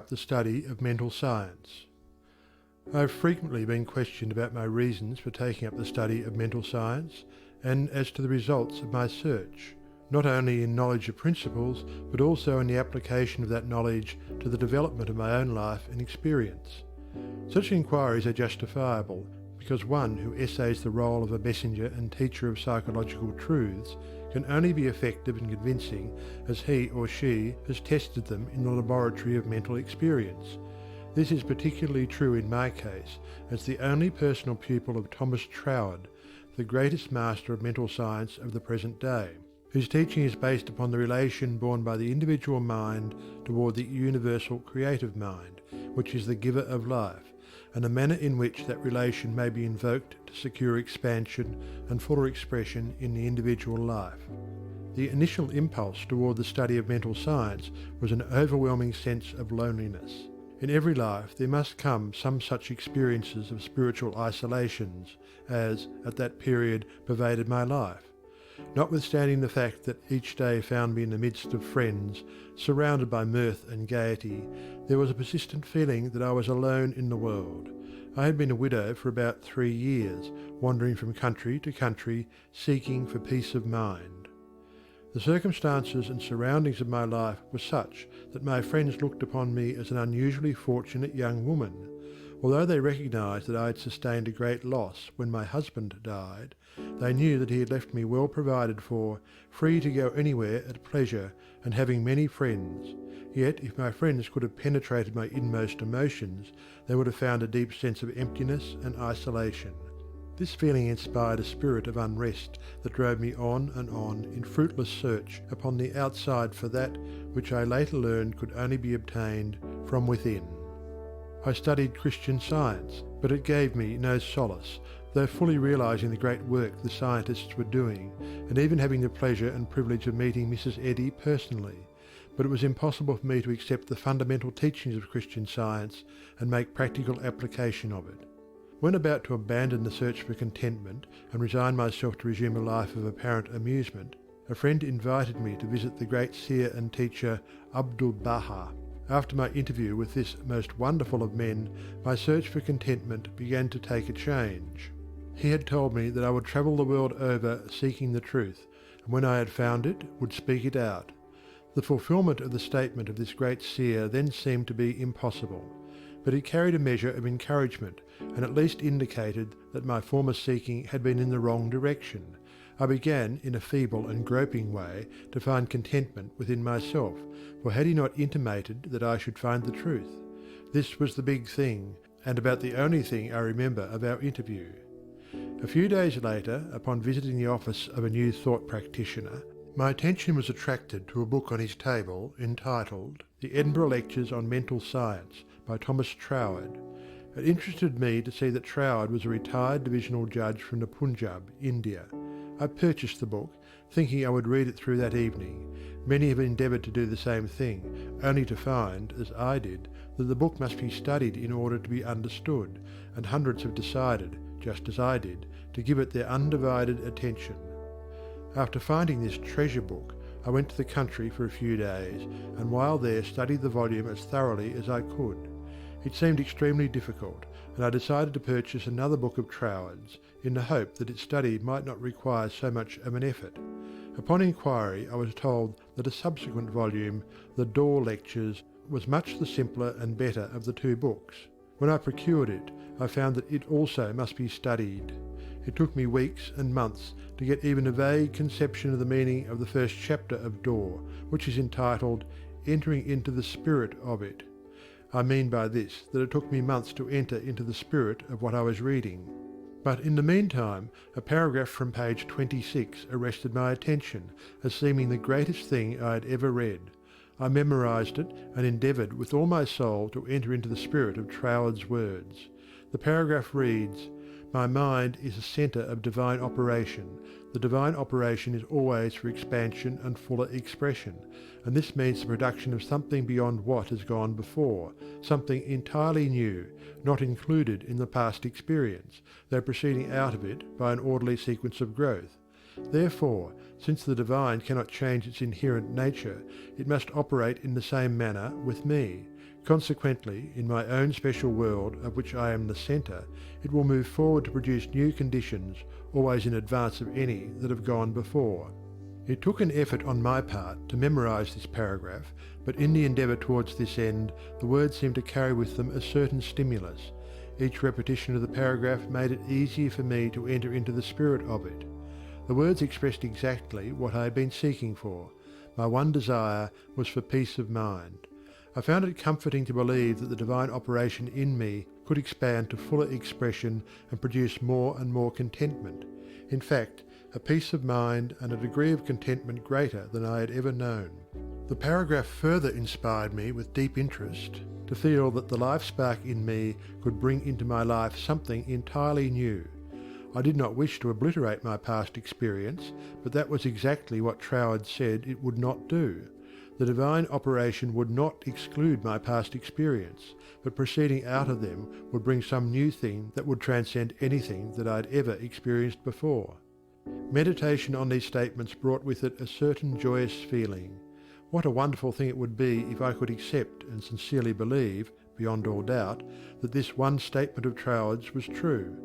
up the study of mental science. I have frequently been questioned about my reasons for taking up the study of mental science and as to the results of my search, not only in knowledge of principles, but also in the application of that knowledge to the development of my own life and experience. Such inquiries are justifiable, because one who essays the role of a messenger and teacher of psychological truths can only be effective and convincing as he or she has tested them in the laboratory of mental experience. This is particularly true in my case, as the only personal pupil of Thomas Troward, the greatest master of mental science of the present day, whose teaching is based upon the relation borne by the individual mind toward the universal creative mind, which is the giver of life, and the manner in which that relation may be invoked to secure expansion and fuller expression in the individual life. The initial impulse toward the study of mental science was an overwhelming sense of loneliness. In every life there must come some such experiences of spiritual isolations as, at that period, pervaded my life. Notwithstanding the fact that each day found me in the midst of friends, surrounded by mirth and gaiety, there was a persistent feeling that I was alone in the world. I had been a widow for about 3 years, wandering from country to country, seeking for peace of mind. The circumstances and surroundings of my life were such that my friends looked upon me as an unusually fortunate young woman. Although they recognised that I had sustained a great loss when my husband died, they knew that he had left me well provided for, free to go anywhere at pleasure, and having many friends. Yet if my friends could have penetrated my inmost emotions, they would have found a deep sense of emptiness and isolation. This feeling inspired a spirit of unrest that drove me on and on in fruitless search upon the outside for that which I later learned could only be obtained from within. I studied Christian Science, but it gave me no solace, though fully realising the great work the scientists were doing, and even having the pleasure and privilege of meeting Mrs. Eddy personally. But it was impossible for me to accept the fundamental teachings of Christian Science and make practical application of it. When about to abandon the search for contentment and resign myself to resume a life of apparent amusement, a friend invited me to visit the great seer and teacher Abdu'l-Baha. After my interview with this most wonderful of men, my search for contentment began to take a change. He had told me that I would travel the world over seeking the truth, and when I had found it, would speak it out. The fulfilment of the statement of this great seer then seemed to be impossible, but it carried a measure of encouragement, and at least indicated that my former seeking had been in the wrong direction. I began, in a feeble and groping way, to find contentment within myself, for had he not intimated that I should find the truth? This was the big thing, and about the only thing I remember of our interview. A few days later, upon visiting the office of a New Thought practitioner, my attention was attracted to a book on his table entitled The Edinburgh Lectures on Mental Science by Thomas Troward. It interested me to see that Troward was a retired divisional judge from the Punjab, India. I purchased the book, thinking I would read it through that evening. Many have endeavoured to do the same thing, only to find, as I did, that the book must be studied in order to be understood, and hundreds have decided, just as I did, to give it their undivided attention. After finding this treasure book, I went to the country for a few days, and while there studied the volume as thoroughly as I could. It seemed extremely difficult, and I decided to purchase another book of Troward's, in the hope that its study might not require so much of an effort. Upon inquiry I was told that a subsequent volume, The Door Lectures, was much the simpler and better of the two books. When I procured it, I found that it also must be studied. It took me weeks and months to get even a vague conception of the meaning of the first chapter of Door, which is entitled Entering into the Spirit of It. I mean by this that it took me months to enter into the spirit of what I was reading. But in the meantime, a paragraph from page 26 arrested my attention as seeming the greatest thing I had ever read. I memorized it and endeavoured with all my soul to enter into the spirit of Troward's words. The paragraph reads, "My mind is a centre of divine operation. The divine operation is always for expansion and fuller expression, and this means the production of something beyond what has gone before, something entirely new, not included in the past experience, though proceeding out of it by an orderly sequence of growth. Therefore, since the divine cannot change its inherent nature, it must operate in the same manner with me. Consequently, in my own special world of which I am the centre, it will move forward to produce new conditions, always in advance of any that have gone before. It took an effort on my part to memorise this paragraph, but in the endeavour towards this end, the words seemed to carry with them a certain stimulus. Each repetition of the paragraph made it easier for me to enter into the spirit of it. The words expressed exactly what I had been seeking for. My one desire was for peace of mind. I found it comforting to believe that the divine operation in me could expand to fuller expression and produce more and more contentment. In fact, a peace of mind and a degree of contentment greater than I had ever known. The paragraph further inspired me with deep interest to feel that the life spark in me could bring into my life something entirely new. I did not wish to obliterate my past experience, but that was exactly what Troward said it would not do. The divine operation would not exclude my past experience, but proceeding out of them would bring some new thing that would transcend anything that I had ever experienced before. Meditation on these statements brought with it a certain joyous feeling. What a wonderful thing it would be if I could accept and sincerely believe, beyond all doubt, that this one statement of Troward's was true.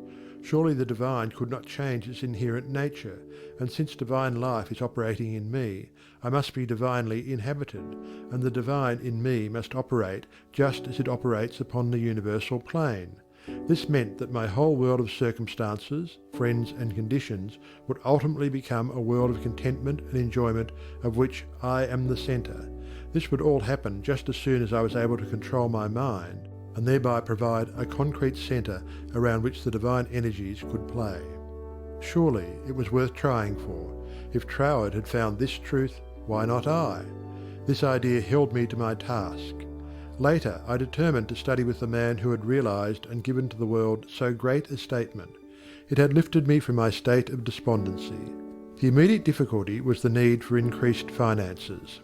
Surely the divine could not change its inherent nature, and since divine life is operating in me, I must be divinely inhabited, and the divine in me must operate just as it operates upon the universal plane. This meant that my whole world of circumstances, friends and conditions would ultimately become a world of contentment and enjoyment of which I am the centre. This would all happen just as soon as I was able to control my mind, and thereby provide a concrete centre around which the divine energies could play. Surely it was worth trying for. If Troward had found this truth, why not I? This idea held me to my task. Later I determined to study with the man who had realised and given to the world so great a statement. It had lifted me from my state of despondency. The immediate difficulty was the need for increased finances.